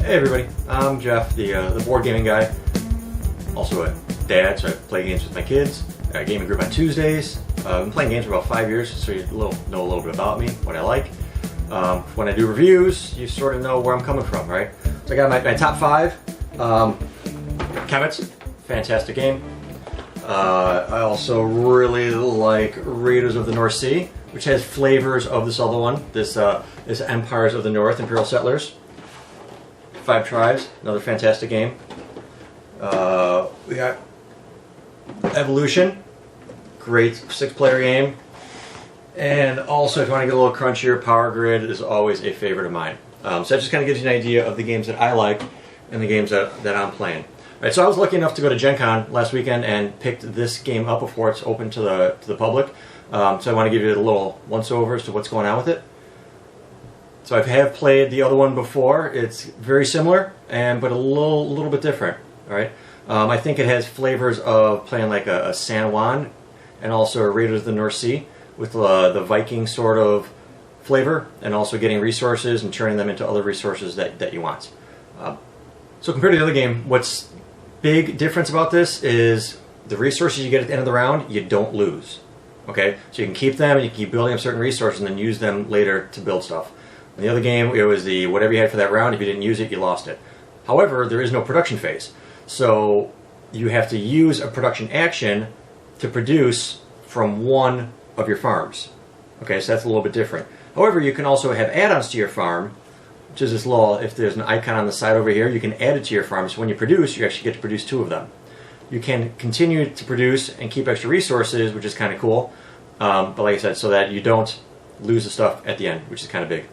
Hey everybody, I'm Jeff, the board gaming guy. Also a dad, so I play games with my kids. I gaming group on Tuesdays. I've been playing games for about 5 years, so you know a little bit about me, what I like. When I do reviews, you sort of know where I'm coming from, right? So I got my top 5. Kemet's, fantastic game. I also really like Raiders of the North Sea, which has flavors of this other one. This Empires of the North, Imperial Settlers. 5 Tribes, another fantastic game. We got Evolution, great 6-player game. And also, if you want to get a little crunchier, Power Grid is always a favorite of mine. So that just kind of gives you an idea of the games that I like and the games that I'm playing. All right, so I was lucky enough to go to Gen Con last weekend and picked this game up before it's open to the public. So I want to give you a little once-over as to what's going on with it. So I have played the other one before. It's very similar, but a little bit different. All right. I think it has flavors of playing like a San Juan and also a Raiders of the North Sea with the Viking sort of flavor, and also getting resources and turning them into other resources that you want. So compared to the other game, what's big difference about this is the resources you get at the end of the round, you don't lose. Okay, so you can keep them and you can keep building up certain resources and then use them later to build stuff. In the other game, it was the whatever you had for that round. If you didn't use it, you lost it. However, there is no production phase. So you have to use a production action to produce from one of your farms. Okay, so that's a little bit different. However, you can also have add-ons to your farm, which is this little, if there's an icon on the side over here, you can add it to your farm. So when you produce, you actually get to produce 2 of them. You can continue to produce and keep extra resources, which is kind of cool. But like I said, so that you don't lose the stuff at the end, which is kind of big.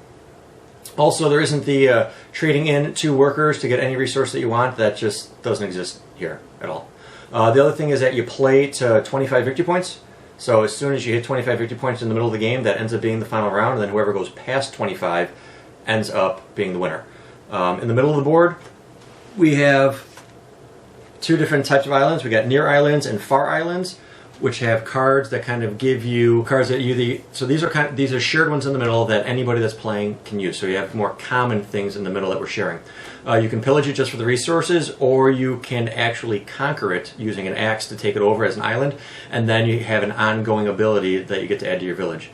Also, there isn't the trading in 2 workers to get any resource that you want. That just doesn't exist here at all. The other thing is that you play to 25 victory points. So as soon as you hit 25 victory points in the middle of the game, that ends up being the final round, and then whoever goes past 25 ends up being the winner. In the middle of the board, we have 2 different types of islands. We got near islands and far islands, which have cards that kind of give you cards that so these are shared ones in the middle that anybody that's playing can use. So you have more common things in the middle that we're sharing. You can pillage it just for the resources, or you can actually conquer it using an axe to take it over as an island, and then you have an ongoing ability that you get to add to your village.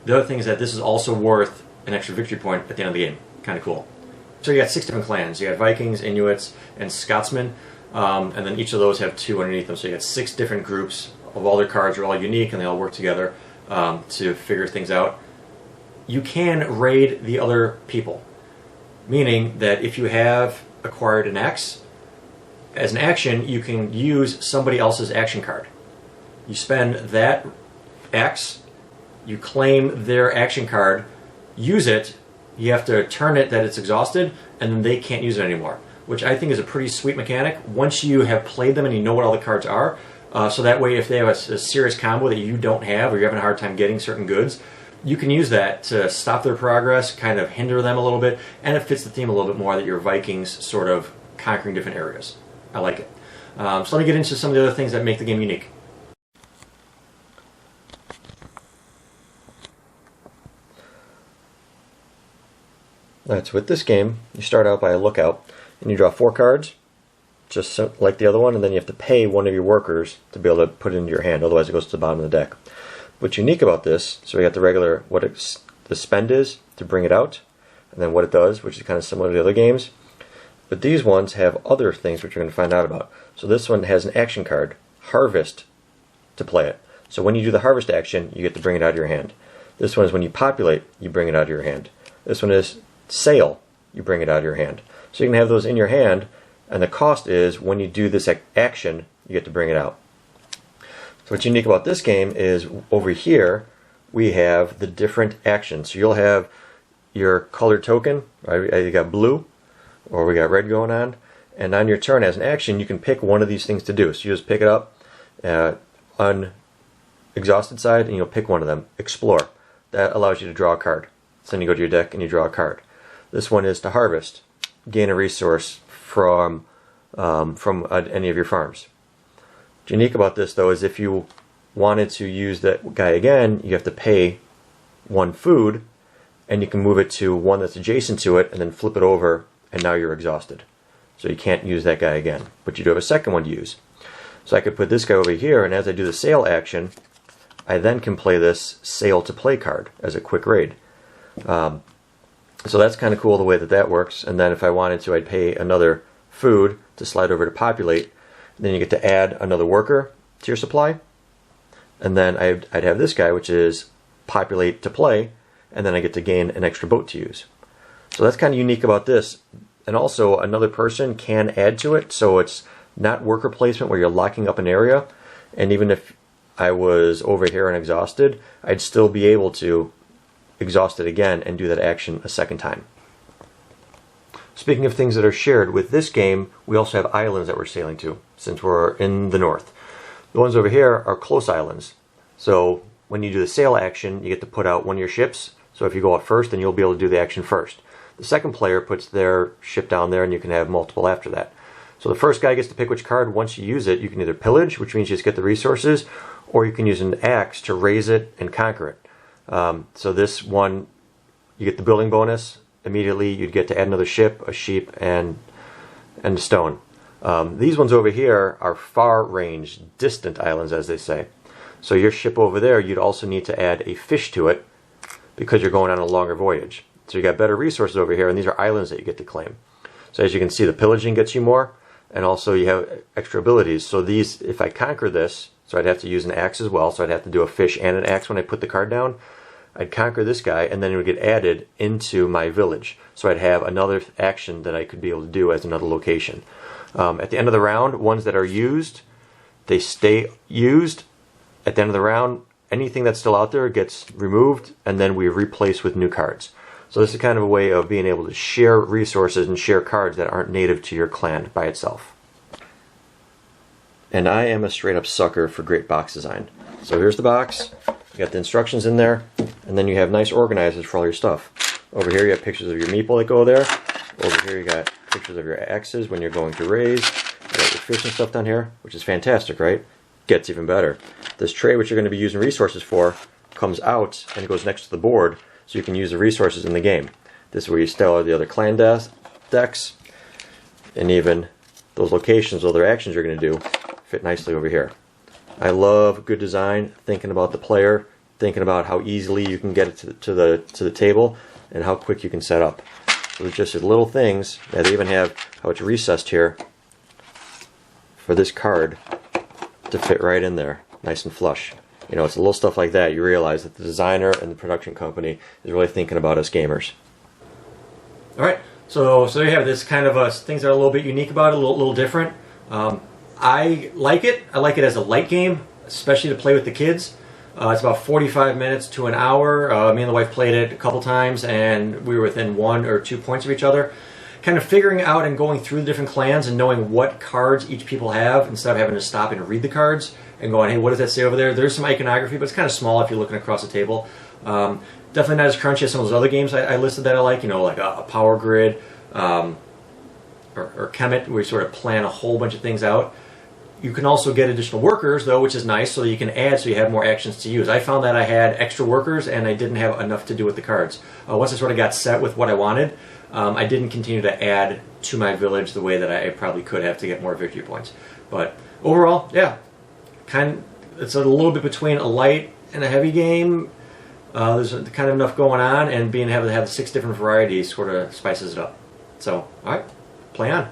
The other thing is that this is also worth an extra victory point at the end of the game. Kind of cool. So you got 6 different clans. You got Vikings, Inuits, and Scotsmen. And then each of those have 2 underneath them. So you got 6 different groups of all their cards are all unique, and they all work together to figure things out. You can raid the other people, meaning that if you have acquired an X, as an action, you can use somebody else's action card. You spend that X, you claim their action card, use it, you have to turn it that it's exhausted, and then they can't use it anymore, which I think is a pretty sweet mechanic once you have played them and you know what all the cards are. So that way, if they have a serious combo that you don't have, or you're having a hard time getting certain goods, you can use that to stop their progress, kind of hinder them a little bit, and it fits the theme a little bit more that you're Vikings sort of conquering different areas. I like it. So let me get into some of the other things that make the game unique. Alright, so with this game, you start out by a lookout, and you draw 4 cards, just so, like the other one, and then you have to pay one of your workers to be able to put it into your hand, otherwise it goes to the bottom of the deck. What's unique about this, so we got the regular, the spend is to bring it out, and then what it does, which is kind of similar to the other games. But these ones have other things which you're going to find out about. So this one has an action card, Harvest, to play it. So when you do the Harvest action, you get to bring it out of your hand. This one is when you populate, you bring it out of your hand. This one is Sail, you bring it out of your hand. So you can have those in your hand, and the cost is when you do this action, you get to bring it out. So what's unique about this game is over here we have the different actions. So you'll have your colored token, right? You got blue, or we got red going on, and on your turn as an action you can pick one of these things to do. So you just pick it up on exhausted side, and you'll pick one of them. Explore. That allows you to draw a card. So then you go to your deck and you draw a card. This one is to harvest. Gain a resource from any of your farms. What's unique about this, though, is if you wanted to use that guy again, you have to pay 1 food, and you can move it to one that's adjacent to it and then flip it over, and now you're exhausted. So you can't use that guy again, but you do have a second one to use. So I could put this guy over here, and as I do the sail action, I then can play this sail to play card as a quick raid. So that's kind of cool the way that that works. And then if I wanted to, I'd pay another food to slide over to populate. Then you get to add another worker to your supply. And then I'd have this guy, which is populate to play, and then I get to gain an extra boat to use. So that's kind of unique about this. And also another person can add to it, so it's not worker placement where you're locking up an area. And even if I was over here and exhausted, I'd still be able to exhaust it again and do that action a second time. Speaking of things that are shared, with this game, we also have islands that we're sailing to, since we're in the north. The ones over here are close islands. So when you do the sail action, you get to put out one of your ships. So if you go out first, then you'll be able to do the action first. The second player puts their ship down there, and you can have multiple after that. So the first guy gets to pick which card. Once you use it, you can either pillage, which means you just get the resources, or you can use an axe to raise it and conquer it. So this one, you get the building bonus. Immediately you'd get to add another ship, a sheep, and a stone. These ones over here are far range, distant islands, as they say. So your ship over there, you'd also need to add a fish to it because you're going on a longer voyage. So you got better resources over here, and these are islands that you get to claim. So as you can see, the pillaging gets you more, and also you have extra abilities. So these, if I conquer this, so I'd have to use an axe as well, so I'd have to do a fish and an axe when I put the card down. I'd conquer this guy, and then it would get added into my village. So I'd have another action that I could be able to do as another location. At the end of the round, ones that are used, they stay used. At the end of the round, anything that's still out there gets removed, and then we replace with new cards. So this is kind of a way of being able to share resources and share cards that aren't native to your clan by itself. And I am a straight up sucker for great box design. So here's the box. You got the instructions in there, and then you have nice organizers for all your stuff. Over here you have pictures of your meeple that go there. Over here you got pictures of your axes when you're going to raise. You got your fish and stuff down here, which is fantastic, right? Gets even better. This tray, which you're going to be using resources for, comes out and it goes next to the board, so you can use the resources in the game. This is where you still have the other clan decks, and even those locations, other actions you're going to do, fit nicely over here. I love good design, thinking about the player, thinking about how easily you can get it to the table, and how quick you can set up. So it's just little things. Yeah, they even have how it's recessed here for this card to fit right in there, nice and flush. You know, it's a little stuff like that. You realize that the designer and the production company is really thinking about us gamers. All right, so there you have this kind of things that are a little bit unique about it, a little different. I like it. I like it as a light game, especially to play with the kids. It's about 45 minutes to an hour. Me and the wife played it a couple times, and we were within 1 or 2 points of each other. Kind of figuring out and going through the different clans and knowing what cards each people have instead of having to stop and read the cards and going, hey, what does that say over there? There's some iconography, but it's kind of small if you're looking across the table. Definitely not as crunchy as some of those other games I listed that I like, you know, like a Power Grid or Kemet, where you sort of plan a whole bunch of things out. You can also get additional workers, though, which is nice, so you can add so you have more actions to use. I found that I had extra workers and I didn't have enough to do with the cards. Once I sort of got set with what I wanted, I didn't continue to add to my village the way that I probably could have to get more victory points. But overall, yeah, it's a little bit between a light and a heavy game. There's kind of enough going on, and being able to have 6 different varieties sort of spices it up. So, all right, play on.